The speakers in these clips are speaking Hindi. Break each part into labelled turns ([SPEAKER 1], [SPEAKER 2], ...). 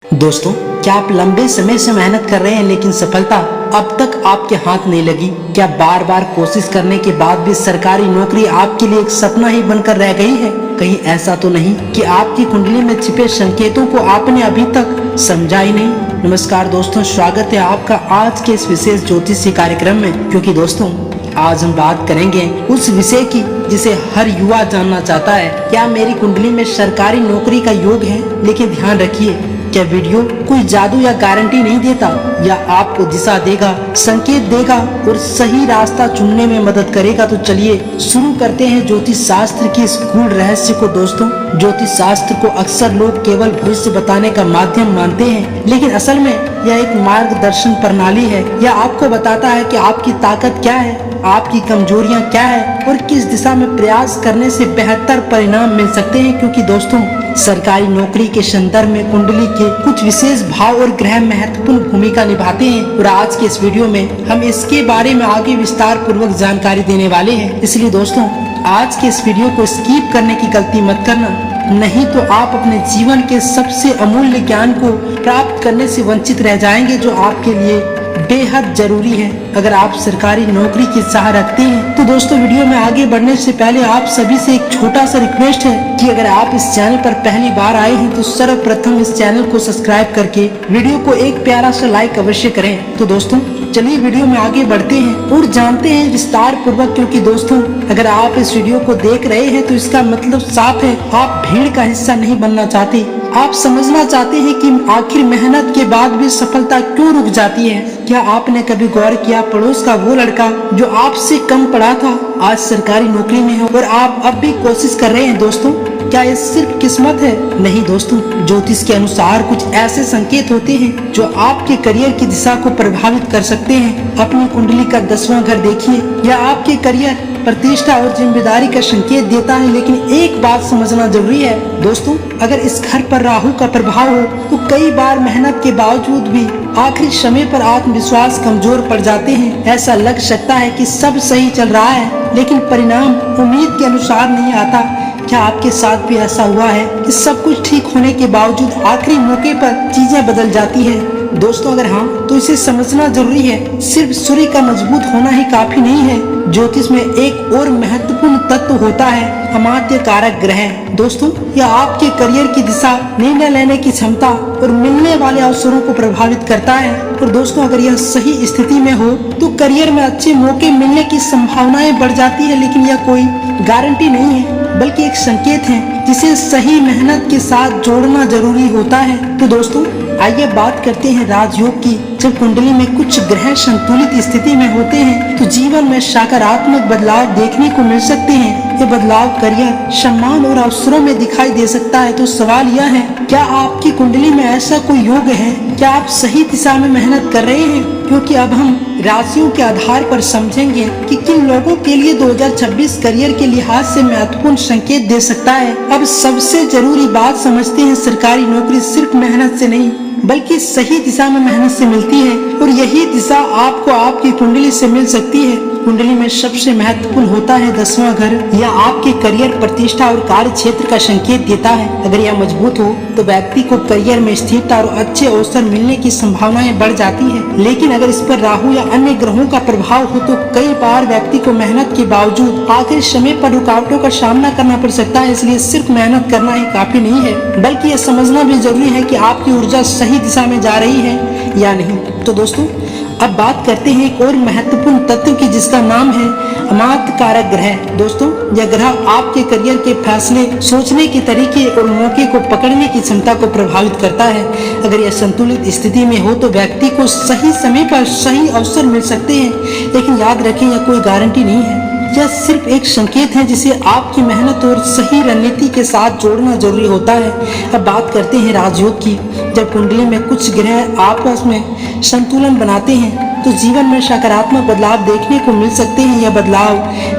[SPEAKER 1] दोस्तों, क्या आप लंबे समय से मेहनत कर रहे हैं लेकिन सफलता अब तक आपके हाथ नहीं लगी? क्या बार बार कोशिश करने के बाद भी सरकारी नौकरी आपके लिए एक सपना ही बनकर रह गई है? कहीं ऐसा तो नहीं कि आपकी कुंडली में छिपे संकेतों को आपने अभी तक समझा ही नहीं? नमस्कार दोस्तों, स्वागत है आपका आज के इस विशेष ज्योतिषीय कार्यक्रम में। क्योंकि दोस्तों, आज हम बात करेंगे उस विषय की जिसे हर युवा जानना चाहता है। क्या मेरी कुंडली में सरकारी नौकरी का योग है? लेकिन ध्यान रखिए, क्या वीडियो कोई जादू या गारंटी नहीं देता, या आपको दिशा देगा, संकेत देगा और सही रास्ता चुनने में मदद करेगा। तो चलिए शुरू करते हैं ज्योतिष शास्त्र की इस गूढ़ रहस्य को। दोस्तों, ज्योतिष शास्त्र को अक्सर लोग केवल भविष्य बताने का माध्यम मानते हैं, लेकिन असल में यह एक मार्गदर्शन प्रणाली है। यह आपको बताता है कि आपकी ताकत क्या है, आपकी कमजोरियां क्या है और किस दिशा में प्रयास करने से बेहतर परिणाम मिल सकते हैं। क्योंकि दोस्तों, सरकारी नौकरी के संदर्भ में कुंडली के कुछ विशेष भाव और ग्रह महत्वपूर्ण भूमिका निभाते हैं, और आज के इस वीडियो में हम इसके बारे में आगे विस्तार पूर्वक जानकारी देने वाले हैं। इसलिए दोस्तों, आज के इस वीडियो को स्किप करने की गलती मत करना, नहीं तो आप अपने जीवन के सबसे अमूल्य ज्ञान को प्राप्त करने से वंचित रह जाएंगे, जो आपके लिए बेहद जरूरी है अगर आप सरकारी नौकरी की चाह रखते हैं। तो दोस्तों, वीडियो में आगे बढ़ने से पहले आप सभी से एक छोटा सा रिक्वेस्ट है कि अगर आप इस चैनल पर पहली बार आए हैं तो सर्वप्रथम इस चैनल को सब्सक्राइब करके वीडियो को एक प्यारा सा लाइक अवश्य करें। तो दोस्तों, चलिए वीडियो में आगे बढ़ते हैं और जानते हैं विस्तार पूर्वक। क्योंकि दोस्तों, अगर आप इस वीडियो को देख रहे हैं तो इसका मतलब साफ है, आप भीड़ का हिस्सा नहीं बनना चाहते। आप समझना चाहते हैं कि आखिर मेहनत के बाद भी सफलता क्यों रुक जाती है। क्या आपने कभी गौर किया, पड़ोस का वो लड़का जो आपसे कम पढ़ा था आज सरकारी नौकरी में है और आप अब भी कोशिश कर रहे हैं? दोस्तों, क्या ये सिर्फ किस्मत है? नहीं दोस्तों, ज्योतिष के अनुसार कुछ ऐसे संकेत होते हैं जो आपके करियर की दिशा को प्रभावित कर सकते हैं। अपनी कुंडली का 10वां घर देखिए, यह आपके करियर, प्रतिष्ठा और जिम्मेदारी का संकेत देता है। लेकिन एक बात समझना जरूरी है दोस्तों, अगर इस घर पर राहु का प्रभाव हो तो कई बार मेहनत के बावजूद भी आखिरी समय पर आत्मविश्वास कमजोर पड़ जाते हैं। ऐसा लग सकता है कि सब सही चल रहा है, लेकिन परिणाम उम्मीद के अनुसार नहीं आता। क्या आपके साथ भी ऐसा हुआ है कि सब कुछ ठीक होने के बावजूद आखिरी मौके पर चीजें बदल जाती है? दोस्तों, अगर हाँ, तो इसे समझना जरूरी है। सिर्फ सूर्य का मजबूत होना ही काफी नहीं है। ज्योतिष में एक और महत्वपूर्ण तत्व होता है अमात्य कारक ग्रह। दोस्तों, यह आपके करियर की दिशा, निर्णय लेने की क्षमता और मिलने वाले अवसरों को प्रभावित करता है। और दोस्तों, अगर यह सही स्थिति में हो तो करियर में अच्छे मौके मिलने की संभावनाएं बढ़ जाती है। लेकिन यह कोई गारंटी नहीं है, बल्कि एक संकेत है जिसे सही मेहनत के साथ जोड़ना जरूरी होता है। तो दोस्तों, आइए बात करते हैं राजयोग की। जब कुंडली में कुछ ग्रह संतुलित स्थिति में होते हैं तो जीवन में सकारात्मक बदलाव देखने को मिल सकते हैं। ये बदलाव करियर, सम्मान और अवसरों में दिखाई दे सकता है। तो सवाल यह है, क्या आपकी कुंडली में ऐसा कोई योग है? क्या आप सही दिशा में मेहनत कर रहे हैं? क्योंकि अब हम राशियों के आधार पर समझेंगे कि किन लोगों के लिए 2026 करियर के लिहाज से महत्वपूर्ण संकेत दे सकता है। अब सबसे जरूरी बात समझते हैं, सरकारी नौकरी सिर्फ मेहनत से नहीं बल्कि सही दिशा में मेहनत से मिलती है, और यही दिशा आपको आपकी कुंडली से मिल सकती है। कुंडली में सबसे महत्वपूर्ण होता है 10वां घर। यह आपके करियर, प्रतिष्ठा और कार्य क्षेत्र का संकेत देता है। अगर यह मजबूत हो तो व्यक्ति को करियर में स्थिरता और अच्छे अवसर मिलने की संभावनाएं बढ़ जाती है। लेकिन अगर इस पर राहु या अन्य ग्रहों का प्रभाव हो तो कई बार व्यक्ति को मेहनत के बावजूद आखिरी समय पर रुकावटों का सामना करना पड़ सकता है। इसलिए सिर्फ मेहनत करना ही काफी नहीं है, बल्कि यह समझना भी जरूरी है कि आपकी ऊर्जा सही दिशा में जा रही है या नहीं। तो दोस्तों, अब बात करते हैं एक और महत्वपूर्ण तत्व की, जिसका नाम है अमात्य कारक ग्रह। दोस्तों, यह ग्रह आपके करियर के फैसले, सोचने के तरीके और मौके को पकड़ने की क्षमता को प्रभावित करता है। अगर यह संतुलित स्थिति में हो तो व्यक्ति को सही समय पर सही अवसर मिल सकते हैं। लेकिन याद रखें, यह कोई गारंटी नहीं है, यह सिर्फ एक संकेत है जिसे आपकी मेहनत और सही रणनीति के साथ जोड़ना जरूरी होता है। अब बात करते हैं राजयोग की। जब कुंडली में कुछ ग्रह आपस में संतुलन बनाते हैं तो जीवन में सकारात्मक बदलाव देखने को मिल सकते हैं। यह बदलाव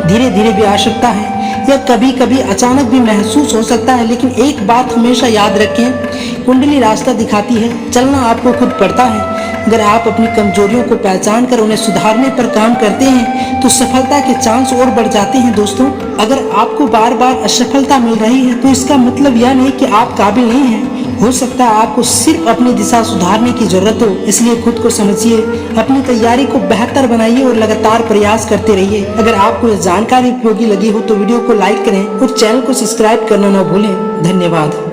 [SPEAKER 1] धीरे धीरे भी आ सकता है, यह कभी कभी अचानक भी महसूस हो सकता है। लेकिन एक बात हमेशा याद रखें, कुंडली रास्ता दिखाती है, चलना आपको खुद पड़ता है। अगर आप अपनी कमजोरियों को पहचान कर उन्हें सुधारने पर काम करते हैं तो सफलता के चांस और बढ़ जाते हैं। दोस्तों, अगर आपको बार बार असफलता मिल रही है तो इसका मतलब यह नहीं कि आप काबिल नहीं हैं, हो सकता है आपको सिर्फ अपनी दिशा सुधारने की जरूरत हो, इसलिए खुद को समझिए, अपनी तैयारी को बेहतर बनाइए और लगातार प्रयास करते रहिए। अगर आपको यह जानकारी उपयोगी लगी हो तो वीडियो को लाइक करें और चैनल को सब्सक्राइब करना न भूलें। धन्यवाद।